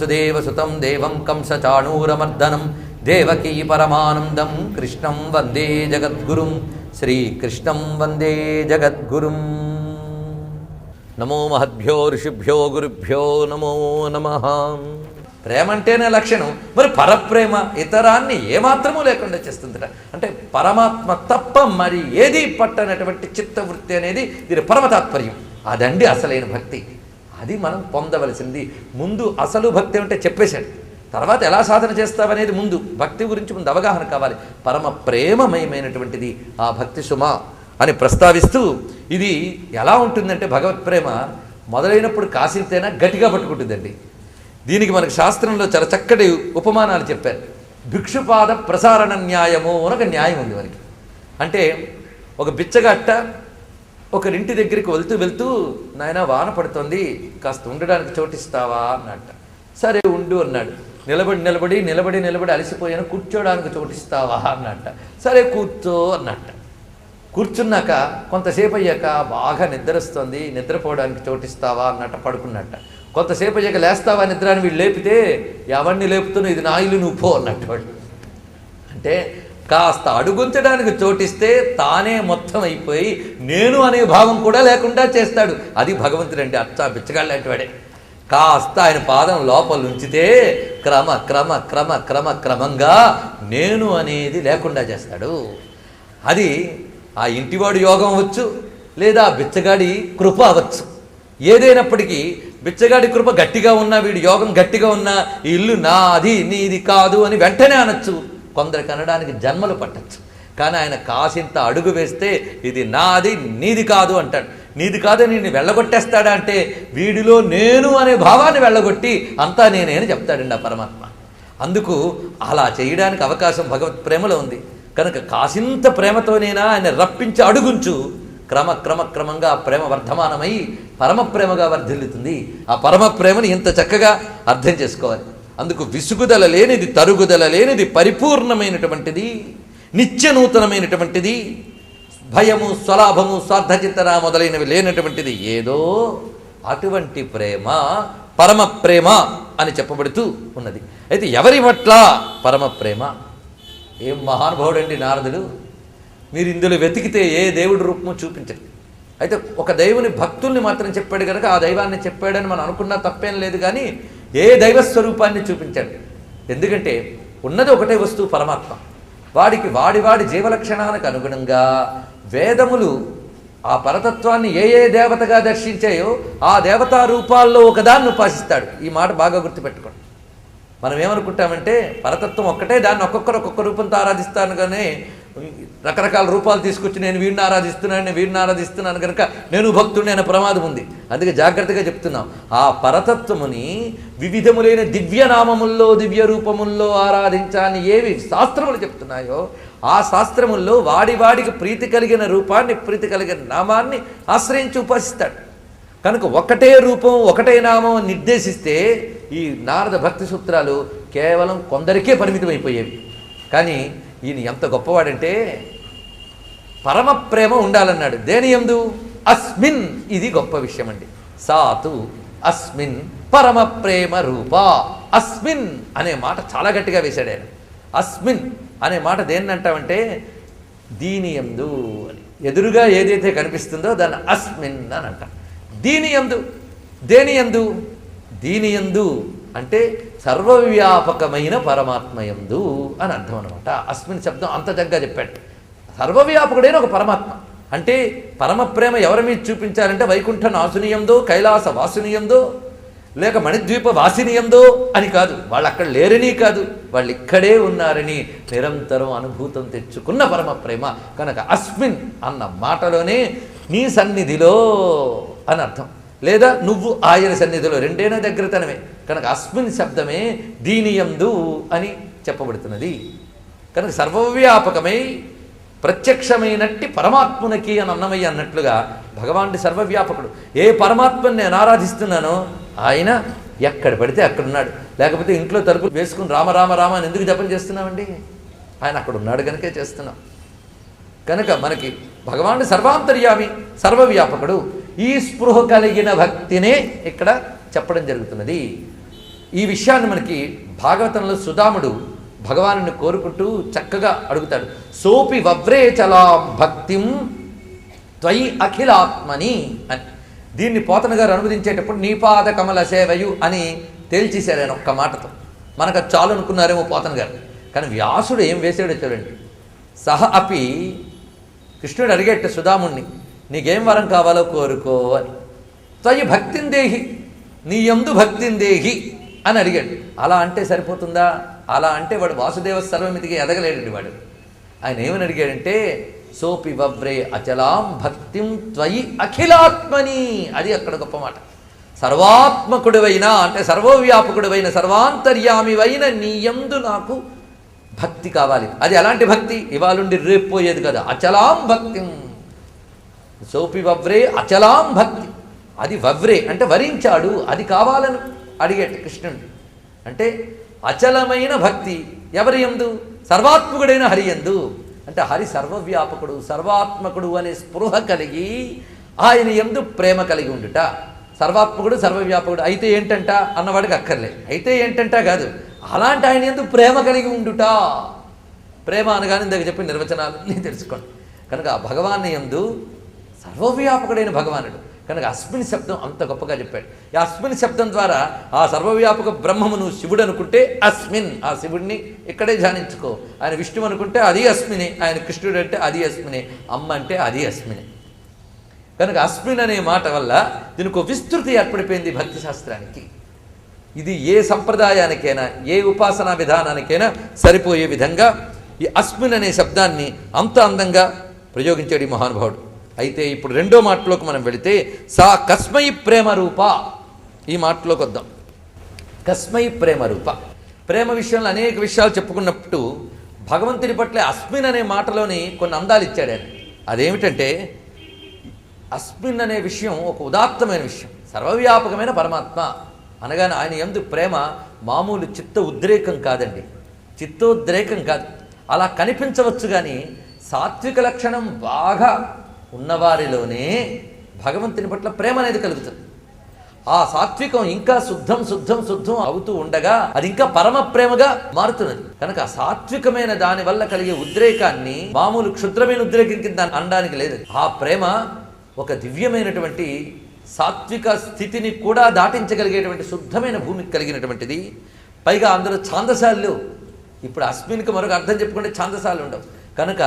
వసుదేవసుతం దేవం కంసచాణూరమర్దనం దేవకీ పరమానందం కృష్ణం వందే జగద్గురుం శ్రీకృష్ణం వందే జగద్గురుం. నమో మహద్భ్యో ఋషిభ్యో గురుభ్యో నమో నమః. ప్రేమ అంటేనే లక్షణం. మరి పరప్రేమ ఇతరాన్ని ఏమాత్రమూ లేకుండా చేస్తుందట. అంటే పరమాత్మ తప్ప మరి ఏది పట్టనటువంటి చిత్తవృత్తి అనేది దీని పరమ తాత్పర్యం. అదండి అసలైన భక్తి. అది మనం పొందవలసింది. ముందు అసలు భక్తి అంటే చెప్పేశాడు, తర్వాత ఎలా సాధన చేస్తావనేది ముందు. భక్తి గురించి ముందు అవగాహన కావాలి. పరమ ప్రేమమయమైనటువంటిది ఆ భక్తి సుమ అని ప్రస్తావిస్తూ, ఇది ఎలా ఉంటుందంటే భగవత్ ప్రేమ మొదలైనప్పుడు కాసింతైనా గట్టిగా పట్టుకుంటుందండి. దీనికి మనకు శాస్త్రంలో చాలా చక్కటి ఉపమానాలు చెప్పారు. భిక్షుపాద ప్రసారణ న్యాయము అని ఒక న్యాయం ఉంది మనకి. అంటే ఒక బిచ్చగట్ట ఒకరింటి దగ్గరికి వెళ్తూ నాయన వాన పడుతుంది, కాస్త ఉండడానికి చోటిస్తావా అన్నట్ట. సరే ఉండు అన్నాడు. నిలబడి అలసిపోయాను, కూర్చోడానికి చోటిస్తావా అన్నట్ట. సరే కూర్చో అన్నట్ట. కూర్చున్నాక కొంతసేపు అయ్యాక బాగా నిద్ర వస్తుంది, నిద్రపోవడానికి చోటిస్తావా అన్నట్ట. పడుకున్నట్ట. కొంతసేపు అయ్యాక లేస్తావా నిద్ర అని వీళ్ళు లేపితే, ఎవరిని లేపుతున్నా ఇది నా ఇల్లు నువ్వు పో అన్నట్టు వాడు. అంటే కాస్త అడుగుంచడానికి చోటిస్తే తానే మొత్తం అయిపోయి నేను అనే భావం కూడా లేకుండా చేస్తాడు. అది భగవంతుడండి. అచ్చా బిచ్చగాళ్ళు లాంటి వాడే. కాస్త ఆయన పాదం లోపల ఉంచితే క్రమంగా నేను అనేది లేకుండా చేస్తాడు. అది ఆ ఇంటివాడు యోగం అవ్వచ్చు, లేదా బిచ్చగాడి కృప అవ్వచ్చు. ఏదైనప్పటికీ బిచ్చగాడి కృప గట్టిగా ఉన్నా, వీడి యోగం గట్టిగా ఉన్నా, ఈ ఇల్లు నాది నీది కాదు అని వెంటనే అనొచ్చు. కొందరికి అనడానికి జన్మలు పట్టచ్చు. కానీ ఆయన కాసింత అడుగు వేస్తే ఇది నాది నీది కాదు అంటాడు. నీది కాదని నిన్ను వెళ్ళగొట్టేస్తాడా అంటే వీడిలో నేను అనే భావాన్ని వెళ్ళగొట్టి అంతా నేనే అని చెప్తాడండి ఆ పరమాత్మ. అందుకు అలా చేయడానికి అవకాశం భగవత్ ప్రేమలో ఉంది కనుక కాసింత ప్రేమతోనేనా ఆయన రప్పించి అడుగుంచు. క్రమంగా ఆ ప్రేమ వర్ధమానమై పరమ ప్రేమగా వర్ధిల్లుతుంది. ఆ పరమ ప్రేమని ఇంత చక్కగా అర్థం చేసుకోవాలి. అందుకు విసుగుదల లేనిది, తరుగుదల లేనిది, పరిపూర్ణమైనటువంటిది, నిత్య నూతనమైనటువంటిది, భయము, స్వలాభము, స్వార్థచిత్తన మొదలైనవి లేనటువంటిది ఏదో అటువంటి ప్రేమ పరమ ప్రేమ అని చెప్పబడుతూ ఉన్నది. అయితే ఎవరి పట్ల పరమ ప్రేమ? ఏం మహానుభావుడండి నారదుడు. మీరు ఇందులో వెతికితే ఏ దేవుడి రూపము చూపించండి. అయితే ఒక దేవుని భక్తుల్ని మాత్రం చెప్పాడు కనుక ఆ దైవాన్ని చెప్పాడని మనం అనుకున్నా తప్పేం లేదు. కానీ ఏ దైవస్వరూపాన్ని చూపించాడు? ఎందుకంటే ఉన్నది ఒకటే వస్తువు పరమాత్మ. వాడికి వాడి జీవలక్షణానికి అనుగుణంగా వేదములు ఆ పరతత్వాన్ని ఏ దేవతగా దర్శించాయో ఆ దేవతా రూపాల్లో ఒకదాన్ని ఉపాసిస్తాడు. ఈ మాట బాగా గుర్తుపెట్టుకోండి. మనం ఏమనుకుంటామంటే పరతత్వం ఒక్కటే, దాన్ని ఒక్కొక్క రూపంతో ఆరాధిస్తాను. కానీ రకరకాల రూపాలు తీసుకొచ్చి నేను వీడిని ఆరాధిస్తున్నాను కనుక నేను భక్తుడిని అనే ప్రమాదం ఉంది. అందుకే జాగ్రత్తగా చెప్తున్నాం. ఆ పరతత్వముని వివిధములైన దివ్యనామముల్లో దివ్య రూపముల్లో ఆరాధించాలని ఏవి శాస్త్రములు చెప్తున్నాయో ఆ శాస్త్రముల్లో వాడికి ప్రీతి కలిగిన రూపాన్ని, ప్రీతి కలిగిన నామాన్ని ఆశ్రయించి ఉపాసిస్తాడు. కనుక ఒకటే రూపం ఒకటే నామం నిర్దేశిస్తే ఈ నారద భక్తి సూత్రాలు కేవలం కొందరికే పరిమితం అయిపోయేవి. కానీ ఈయన ఎంత గొప్పవాడంటే పరమ ప్రేమ ఉండాలన్నాడు. దేని యందు? అస్మిన్. ఇది గొప్ప విషయం అండి. సాతు అస్మిన్ పరమ ప్రేమ రూప. అస్మిన్ అనే మాట చాలా గట్టిగా వేశాడు ఆయన. అస్మిన్ అనే మాట దేన్ని అంటామంటే దీని యందు అని. ఎదురుగా ఏదైతే కనిపిస్తుందో దాన్ని అస్మిన్ అని అంటాం. దీని యందు. దేని యందు? దీని యందు అంటే సర్వవ్యాపకమైన పరమాత్మయందు అని అర్థం అనమాట. అస్మిన్ శబ్దం అంత చక్కగా చెప్పాడు. సర్వవ్యాపకుడైన ఒక పరమాత్మ అంటే పరమ ప్రేమ ఎవరి మీద చూపించాలంటే వైకుంఠ నాశునియందో, కైలాస వాసునియందో, లేక మణిద్వీప వాసినియందో అని కాదు. వాళ్ళు అక్కడ లేరని కాదు, వాళ్ళు ఇక్కడే ఉన్నారని నిరంతరం అనుభూతం తెచ్చుకున్న పరమ ప్రేమ. కనుక అస్మిన్ అన్న మాటలోనే నీ సన్నిధిలో అని అర్థం, లేదా నువ్వు ఆయన సన్నిధిలో, రెండైనా దగ్గరతనమే. కనుక అస్మిన్ శబ్దమే దీనియందు అని చెప్పబడుతున్నది. కనుక సర్వవ్యాపకమై ప్రత్యక్షమైనట్టి పరమాత్మునికి అని అన్నమయ్య అన్నట్లుగా భగవానుడి సర్వవ్యాపకుడు. ఏ పరమాత్మని నేను ఆరాధిస్తున్నానో ఆయన ఎక్కడ పడితే అక్కడ ఉన్నాడు. లేకపోతే ఇంట్లో తలుపులు వేసుకుని రామ రామ రామ అని ఎందుకు జపం చేస్తున్నామండి? ఆయన అక్కడ ఉన్నాడు కనుకే చేస్తున్నాం. కనుక మనకి భగవానుడు సర్వాంతర్యామి, సర్వవ్యాపకుడు. ఈ స్పృహ కలిగిన భక్తినే ఇక్కడ చెప్పడం జరుగుతున్నది. ఈ విషయాన్ని మనకి భాగవతంలో సుదాముడు భగవాను కోరుకుంటూ చక్కగా అడుగుతాడు. సోపి వవ్రే చలాం భక్తిం త్వయి అఖిలాత్మని అని. దీన్ని పోతన గారు అనువదించేటప్పుడు నీపాద కమల సేవయు అని తేల్చేశారు ఆయన ఒక్క మాటతో. మనకు అది చాలు అనుకున్నారేమో పోతన గారు. కానీ వ్యాసుడు ఏం వేసాడో చూడండి. సహ అపి కృష్ణుడు అడిగేట సుధాముణ్ణి, నీకేం వరం కావాలో కోరుకో అని. త్వయి భక్తిని దేహి, నీ యందు భక్తిని దేహి అని అడిగాడు. అలా అంటే సరిపోతుందా? అలా అంటే వాడు వాసుదేవ సర్వమితికి ఎదగలేడండి వాడు. ఆయన ఏమని అడిగాడంటే సోపి వవ్రే అచలాం భక్తిం త్వయి అఖిలాత్మని. అది అక్కడ గొప్ప మాట. సర్వాత్మకుడివైన అంటే సర్వవ్యాపకుడివైన సర్వాంతర్యామివైన నీ యందు నాకు భక్తి కావాలి. అది ఎలాంటి భక్తి? ఇవాళుండి రేపు పోయేది కదా. అచలాం భక్తిం, సోపి వవ్రే అచలాం భక్తి. అది వవ్రే అంటే వరించాడు, అది కావాలని అడిగేట కృష్ణుడు. అంటే అచలమైన భక్తి ఎవరి యందు? సర్వాత్మకుడైన హరి యందు. అంటే హరి సర్వవ్యాపకుడు సర్వాత్మకుడు అనే స్పృహ కలిగి ఆయన యందు ప్రేమ కలిగి ఉండుట. సర్వాత్మకుడు సర్వవ్యాపకుడు అయితే ఏంటంట అన్నవాడికి అక్కర్లేదు. అయితే ఏంటంట కాదు, అలాంటి ఆయన యందు ప్రేమ కలిగి ఉండుట. ప్రేమ అనగానే ఇందాక చెప్పిన నిర్వచనాలన్నీ తెలుసుకోండి. కనుక ఆ భగవాన్ యందు సర్వవ్యాపకుడైన భగవానుడు కనుక అస్మిన్ శబ్దం అంత గొప్పగా చెప్పాడు. ఈ అస్మిన్ శబ్దం ద్వారా ఆ సర్వవ్యాపక బ్రహ్మమును శివుడు అనుకుంటే అస్మిన్, ఆ శివుడిని ఇక్కడే ధ్యానించుకో. ఆయన విష్ణువు అనుకుంటే అది అస్మినే, ఆయన కృష్ణుడు అంటే అది అస్మినే, అమ్మ అంటే అది అస్మినే. కనుక అస్మిన్ అనే మాట వల్ల దీనికి ఒక విస్తృతి ఏర్పడిపోయింది భక్తి శాస్త్రానికి. ఇది ఏ సంప్రదాయానికైనా ఏ ఉపాసనా విధానానికైనా సరిపోయే విధంగా ఈ అస్మిన్ అనే శబ్దాన్ని అంత అందంగా ప్రయోగించాడు ఈ మహానుభావుడు. అయితే ఇప్పుడు రెండో మాటలోకి మనం వెళితే సా కస్మై ప్రేమ రూప. ఈ మాటలోకి వద్దాం. కస్మై ప్రేమ రూప. ప్రేమ విషయంలో అనేక విషయాలు చెప్పుకున్నప్పుడు భగవంతుని పట్ల అస్మిన్ అనే మాటలోని కొన్ని అందాలు ఇచ్చాడు ఆయన. అదేమిటంటే అస్మిన్ అనే విషయం ఒక ఉదాత్తమైన విషయం. సర్వవ్యాపకమైన పరమాత్మ అనగానే ఆయన యందు ప్రేమ మామూలు చిత్త ఉద్రేకం కాదండి, చిత్తోద్రేకం కాదు. అలా కనిపించవచ్చు కానీ సాత్విక లక్షణం బాగా ఉన్నవారిలోనే భగవంతుని పట్ల ప్రేమ అనేది కలుగుతుంది. ఆ సాత్వికం ఇంకా శుద్ధం శుద్ధం శుద్ధం అవుతూ ఉండగా అది ఇంకా పరమ ప్రేమగా మారుతున్నది. కనుక సాత్వికమైన దాని వల్ల కలిగే ఉద్రేకాన్ని మామూలు క్షుద్రమైన ఉద్రేకం కింద అనడానికి లేదు. ఆ ప్రేమ ఒక దివ్యమైనటువంటి సాత్విక స్థితిని కూడా దాటించగలిగేటువంటి శుద్ధమైన భూమికి కలిగినటువంటిది. పైగా అందరూ ఛాందసాలు. ఇప్పుడు అస్మిన్కి మరొక అర్థం చెప్పుకుంటే ఛాందసాలు ఉండవు. కనుక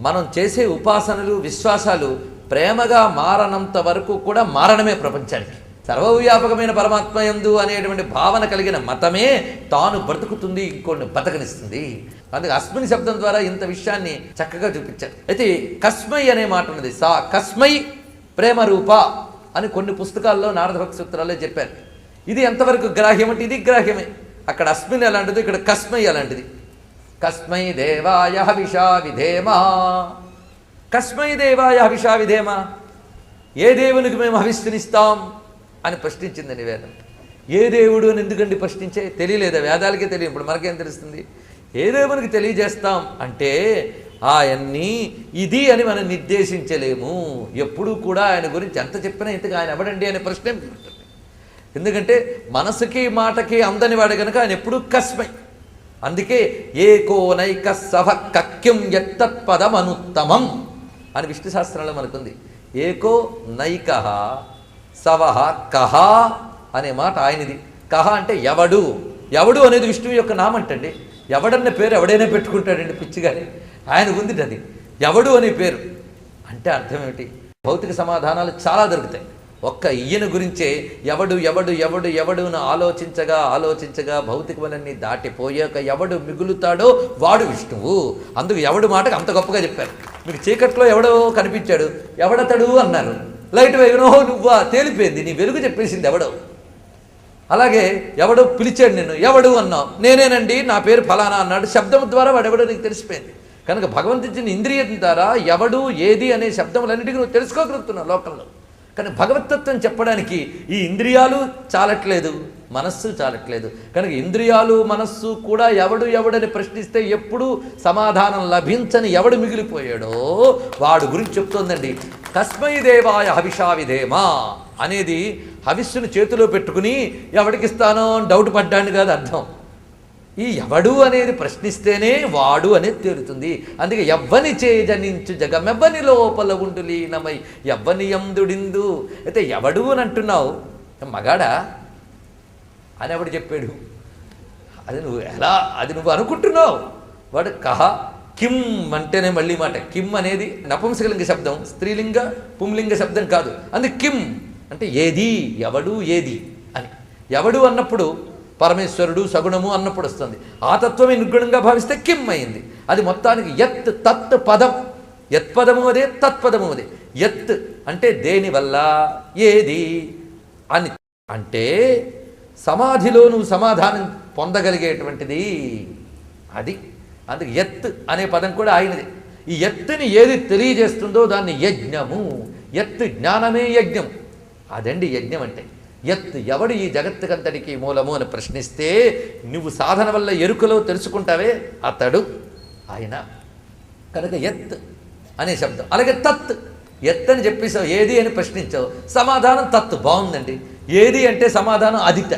మనం చేసే ఉపాసనలు విశ్వాసాలు ప్రేమగా మారనంత వరకు కూడా మారడమే ప్రపంచానికి. సర్వవ్యాపకమైన పరమాత్మ యందు అనేటువంటి భావన కలిగిన మతమే తాను బ్రతుకుతుంది, ఇంకోటిని బతకనిస్తుంది. అందుకే అస్మిన్ శబ్దం ద్వారా ఇంత విషయాన్ని చక్కగా చూపించారు. అయితే కస్మై అనే మాట ఉన్నది. సా కస్మై ప్రేమ రూప అని కొన్ని పుస్తకాల్లో నారద భక్తి సూత్రాల్లో చెప్పారు. ఇది ఎంతవరకు గ్రాహ్యం అంటే ఇది గ్రాహ్యమే. అక్కడ అస్మిన్ ఎలాంటిది, ఇక్కడ కస్మై అలాంటిది. కస్మై దేవాయ హవిషా విధేమా. కస్మై దేవాయ హవిషా విధేమా. ఏ దేవునికి మేము హవిస్తునిస్తాం అని ప్రశ్నించింది నివేదం. ఏ దేవుడు అని ఎందుకండి ప్రశ్నించే? తెలియలేదా? వేదాలకే తెలియదు. ఇప్పుడు మనకేం తెలుస్తుంది? ఏ దేవునికి తెలియజేస్తాం అంటే ఆయన్ని ఇది అని మనం నిర్దేశించలేము. ఎప్పుడూ కూడా ఆయన గురించి ఎంత చెప్పినా ఇంతగా ఆయన ఎవడండి అనే ప్రశ్నే ఉంటుంది. ఎందుకంటే మనసుకి మాటకి అందని వాడు కనుక ఆయన ఎప్పుడూ కస్మై. అందుకే ఏకో నైక సభ కక్యం యత్తత్పదమనుత్తమం అని విష్ణు శాస్త్రంలో మనకుంది. ఏకో నైక సవహ కహ అనే మాట ఆయనది. కహ అంటే ఎవడు. ఎవడు అనేది విష్ణువు యొక్క నామంటండి. ఎవడన్న పేరు ఎవడైనా పెట్టుకుంటాడండి పిచ్చిగానే. ఆయనకు ఉంది అది ఎవడు అనే పేరు. అంటే అర్థం ఏమిటి? భౌతిక సమాధానాలు చాలా దొరుకుతాయి. ఒక్క ఈయన గురించే ఎవడు ఎవడు ఎవడు ఎవడును ఆలోచించగా ఆలోచించగా భౌతికములన్నీ దాటిపోయాక ఎవడు మిగులుతాడో వాడు విష్ణువు. అందుకు ఎవడు మాటకు అంత గొప్పగా చెప్పారు. మీకు చీకట్లో ఎవడో కనిపించాడు, ఎవడతడు అన్నారు. లైట్ వేగనో నువ్వా తేలిపోయింది, నీ వెలుగు చెప్పేసింది ఎవడో. అలాగే ఎవడో పిలిచాడు నిన్ను, ఎవడు అన్నావు, నేనేనండి నా పేరు ఫలానా అన్నాడు. శబ్దం ద్వారా వాడెవడో నీకు తెలిసిపోయింది. కనుక భగవంతుని ఇంద్రియం ద్వారా ఎవడు ఏది అనే శబ్దములన్నిటికీ నువ్వు తెలుసుకోగలుగుతున్నావు లోకంలో. కానీ భగవతత్వం చెప్పడానికి ఈ ఇంద్రియాలు చాలట్లేదు, మనస్సు చాలట్లేదు. కనుక ఇంద్రియాలు మనస్సు కూడా ఎవడు ఎవడని ప్రశ్నిస్తే ఎప్పుడు సమాధానం లభించని ఎవడు మిగిలిపోయాడో వాడు గురించి చెప్తోందండి. తస్మై దేవాయ హవిషా విధేమా అనేది హవిస్సును చేతిలో పెట్టుకుని ఎవడికి ఇస్తానో అని డౌట్ పడ్డాను కాదు అర్థం. ఈ ఎవడు అనేది ప్రశ్నిస్తేనే వాడు అనేది తేలుతుంది. అందుకే ఎవ్వని చేయజనించు జగమెవ్వని లోపల ఉండు లీనమై ఎవ్వని యందుడిందు. అయితే ఎవడు అని అంటున్నావు, మగాడా అని ఎవడు చెప్పాడు? అది నువ్వు అనుకుంటున్నావు. వాడు కహ కిమ్ అంటేనే మళ్ళీ మాట. కిమ్ అనేది నపుంసకలింగ శబ్దం, స్త్రీలింగ పుంలింగ శబ్దం కాదు. అందుకే కిమ్ అంటే ఏది, ఎవడు ఏది అని. ఎవడు అన్నప్పుడు పరమేశ్వరుడు సగుణము అన్నప్పుడు వస్తుంది. ఆ తత్వమే నిర్గుణంగా భావిస్తే కిమ్ అయింది. అది మొత్తానికి యత్ తత్ పదం, యత్పదము అదే తత్పదము అదే. యత్ అంటే దేనివల్ల, ఏది అని అంటే సమాధిలో నువ్వు సమాధానం పొందగలిగేటువంటిది అది. అందుకే యత్ అనే పదం కూడా ఆయనది. ఈ యత్తుని ఏది తెలియజేస్తుందో దాన్ని యజ్ఞము. యత్ జ్ఞానమే యజ్ఞం. అదండి యజ్ఞం అంటే. యత్ ఎవడు ఈ జగత్తుకంతటికి మూలము అని ప్రశ్నిస్తే నువ్వు సాధన వల్ల ఎరుకలో తెలుసుకుంటావే అతడు ఆయన. కనుక యత్ అనే శబ్దం. అలాగే తత్, యత్ అని చెప్పేసావు, ఏది అని ప్రశ్నించావు, సమాధానం తత్. బాగుందండి. ఏది అంటే సమాధానం అదిత.